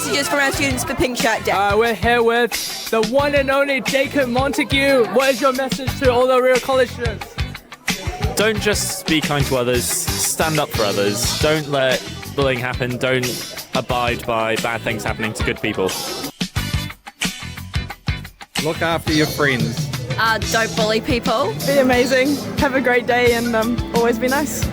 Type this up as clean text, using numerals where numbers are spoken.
messages from our students for Pink Shirt Day? We're here with the one and only Jacob Montague. What is your message to all the Orewa College students? Don't just be kind to others, stand up for others. Don't let bullying happen. Don't abide by bad things happening to good people. Look after your friends. Don't bully people. Be amazing, have a great day and always be nice.